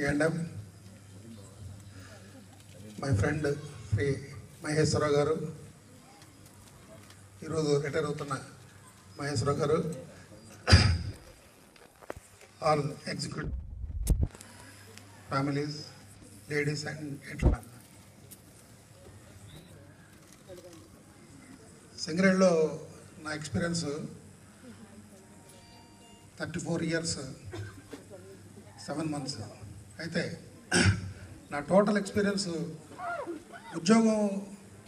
and my friend Sri Maheshwara garu ఈరోజు retire అవుతున్న మహేశ్వర గారు, all executive families, ladies and gentlemen. సింగరేణిలో నా ఎక్స్పీరియన్స్ 34 years 7 months. అయితే నా టోటల్ ఎక్స్పీరియన్స్ ఉద్యోగం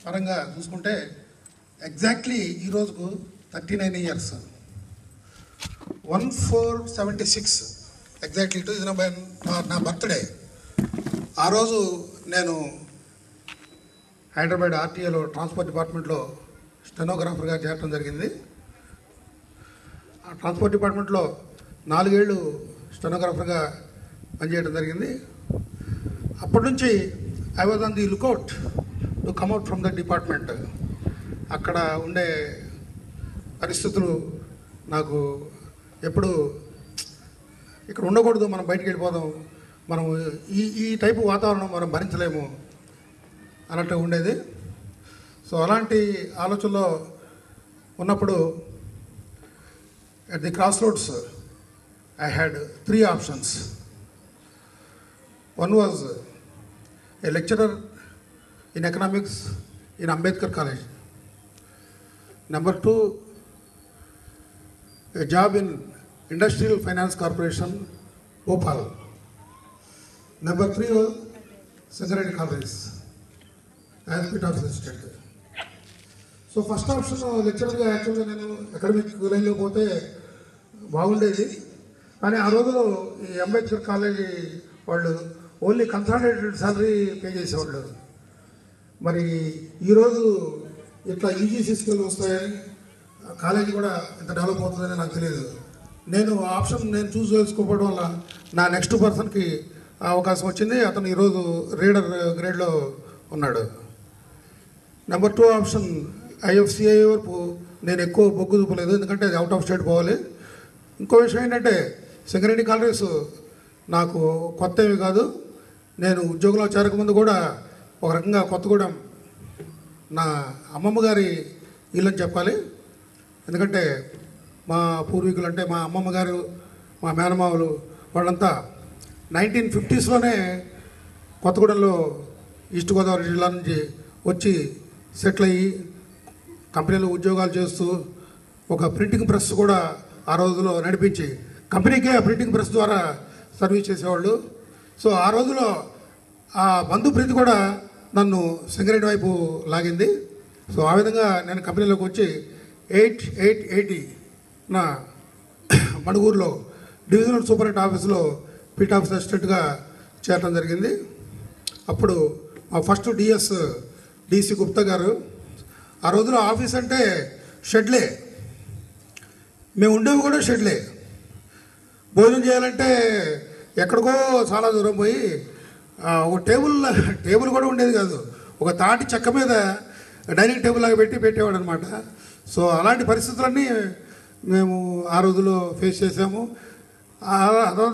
పరంగా చూసుకుంటే ఎగ్జాక్ట్లీ ఈ రోజుకు 39 years, 1476 ఎగ్జాక్ట్లీ ఇటు ఇది నా బర్త్డే. ఆ రోజు నేను హైదరాబాద్ ఆర్టీఏలో ట్రాన్స్పోర్ట్ డిపార్ట్మెంట్లో స్టెనోగ్రాఫర్గా చేరడం జరిగింది. ఆ ట్రాన్స్పోర్ట్ డిపార్ట్మెంట్లో 4 ఏళ్ళు స్టెనోగ్రాఫర్గా పనిచేయడం జరిగింది. అప్పటి నుంచి I was on the lookout to come out from the department. అక్కడ ఉండే పరిస్థితులు నాకు ఎప్పుడు ఇక్కడ ఉండకూడదు, మనం బయటికి వెళ్ళిపోదాం, మనం ఈ టైపు వాతావరణం మనం భరించలేము అన్నట్టు ఉండేది. సో అలాంటి ఆలోచనలో ఉన్నప్పుడు at the crossroads I had 3 options. One was a lecturer in economics in Ambedkar College. Number 2, a job in Industrial Finance Corporation, Bhopal. Number 3 was Singareni College as pit office assistant. So first option లెక్చరర్గా యాక్చువల్గా నేను academic లైన్లో పోతే బాగుండేది. కానీ ఆ రోజులో ఈ అంబేద్కర్ కాలేజీ వాళ్ళు ఓన్లీ కన్సాలిడేటెడ్ శాలరీ పే చేసేవాళ్ళు. మరి ఈరోజు ఇట్లా యూజీసీ స్కిల్ వస్తాయని, కాలేజీ కూడా ఇంత డెవలప్ అవుతుందని నాకు తెలియదు. నేను ఆప్షన్ చూస్ చేసుకోవడం వల్ల నా నెక్స్ట్ పర్సన్కి అవకాశం వచ్చింది. అతను ఈరోజు రీడర్ గ్రేడ్లో ఉన్నాడు. నెంబర్ 2 ఆప్షన్ ఐఎఫ్సిఐ వరకు నేను ఎక్కువ బొగ్గు చూపలేదు, ఎందుకంటే అది అవుట్ ఆఫ్ స్టేట్ పోవాలి. ఇంకో విషయం ఏంటంటే సింగరేణి కాలేజెస్ నాకు కొత్త ఏమి కాదు. నేను ఉద్యోగంలో చేరకముందు కూడా ఒక రకంగా కొత్తగూడెం నా అమ్మమ్మ గారి ఇల్లని చెప్పాలి. ఎందుకంటే మా పూర్వీకులు అంటే మా అమ్మమ్మ గారు, మా మేనమావులు వాళ్ళంతా 1950sలోనే కొత్తగూడెంలో ఈస్ట్ గోదావరి జిల్లా నుంచి వచ్చి సెటిల్ అయ్యి కంపెనీలో ఉద్యోగాలు చేస్తూ ఒక ప్రింటింగ్ ప్రెస్ కూడా ఆ రోజులో నడిపించి కంపెనీకే ఆ ప్రింటింగ్ ప్రెస్ ద్వారా సర్వీస్ చేసేవాళ్ళు. సో ఆ రోజులో ఆ బంధు ప్రీతి కూడా నన్ను సింగరేణి వైపు లాగింది. సో ఆ విధంగా నేను కంపెనీలోకి వచ్చి 8/8/80 నా మణుగూరులో డివిజనల్ సూపరింటెండెంట్ ఆఫీస్లో పిట్ ఆఫీస్ అసిస్టెంట్గా చేరడం జరిగింది. అప్పుడు మా ఫస్ట్ డిసి గుప్తా గారు, ఆ రోజులో ఆఫీస్ అంటే షెడ్లే, మేము ఉండేవి కూడా షెడ్లే. భోజనం చేయాలంటే ఎక్కడికో చాలా దూరం పోయి ఒక టేబుల్ కూడా ఉండేది కాదు, ఒక తాటి చెక్క మీద డైనింగ్ టేబుల్ లాగా పెట్టేవాడు అనమాట. సో అలాంటి పరిస్థితులన్నీ మేము ఆ రోజులో ఫేస్ చేసాము.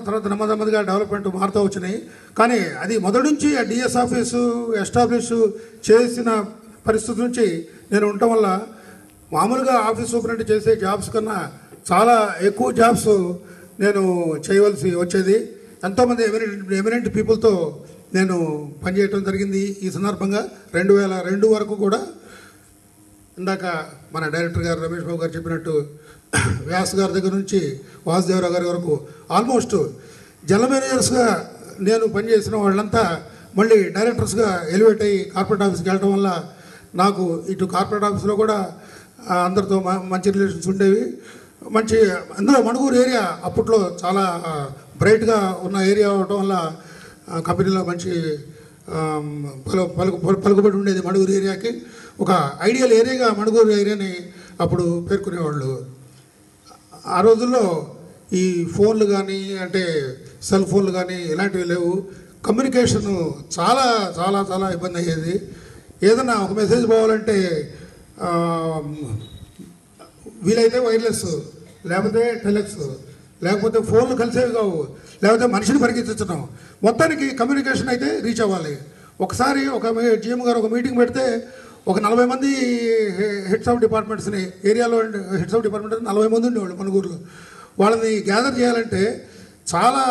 తర్వాత నెమ్మదిగా డెవలప్మెంట్ మారుతూ వచ్చినాయి. కానీ అది మొదటి నుంచి ఆ డిఎస్ ఆఫీసు ఎస్టాబ్లిష్ చేసిన పరిస్థితి నుంచి నేను ఉండటం వల్ల మామూలుగా ఆఫీస్ సూపరింటెండెంట్ చేసే జాబ్స్ కన్నా చాలా ఎక్కువ జాబ్స్ నేను చేయవలసి వచ్చేది. ఎంతోమంది ఎమినెంట్ పీపుల్తో నేను పనిచేయటం జరిగింది. ఈ సందర్భంగా 2002 వరకు కూడా ఇందాక మన డైరెక్టర్ గారు రమేష్ బాబు గారు చెప్పినట్టు వ్యాస్ గారి దగ్గర నుంచి వాసుదేవరావు గారి వరకు ఆల్మోస్ట్ జనరల్ మేనేజర్స్గా నేను పనిచేసిన వాళ్ళంతా మళ్ళీ డైరెక్టర్స్గా ఎలివేట్ అయ్యి కార్పొరేట్ ఆఫీస్కి వెళ్ళడం వల్ల నాకు ఇటు కార్పొరేట్ ఆఫీస్లో కూడా అందరితో మంచి రిలేషన్స్ ఉండేవి. అందులో మణుగూరు ఏరియా అప్పట్లో చాలా బ్రైట్గా ఉన్న ఏరియా అవడం వల్ల కంపెనీలో మంచి పలుకుబడి ఉండేది. మణుగూరు ఏరియాకి ఒక ఐడియల్ ఏరియాగా మణుగూరు ఏరియాని అప్పుడు పేర్కొనేవాళ్ళు. ఆ రోజుల్లో ఈ ఫోన్లు కానీ అంటే సెల్ ఫోన్లు కానీ ఇలాంటివి లేవు. కమ్యూనికేషన్ చాలా చాలా చాలా ఇబ్బంది అయ్యేది. ఏదైనా ఒక మెసేజ్ పోవాలంటే వీలైతే వైర్లెస్, లేకపోతే టెలెక్స్, లేకపోతే ఫోన్లు కలిసేవి కావు, లేకపోతే మనిషిని పరిగెత్తించడం. మొత్తానికి కమ్యూనికేషన్ అయితే రీచ్ అవ్వాలి. ఒకసారి ఒక జిఎం గారు ఒక మీటింగ్ పెడితే ఒక 40 మంది హెడ్స్ ఆఫ్ డిపార్ట్మెంట్స్ని ఏరియాలో హెడ్స్ ఆఫ్ డిపార్ట్మెంట్ 40 మంది ఉండేవాళ్ళు మన ఊర్లో. వాళ్ళని గ్యాదర్ చేయాలంటే చాలా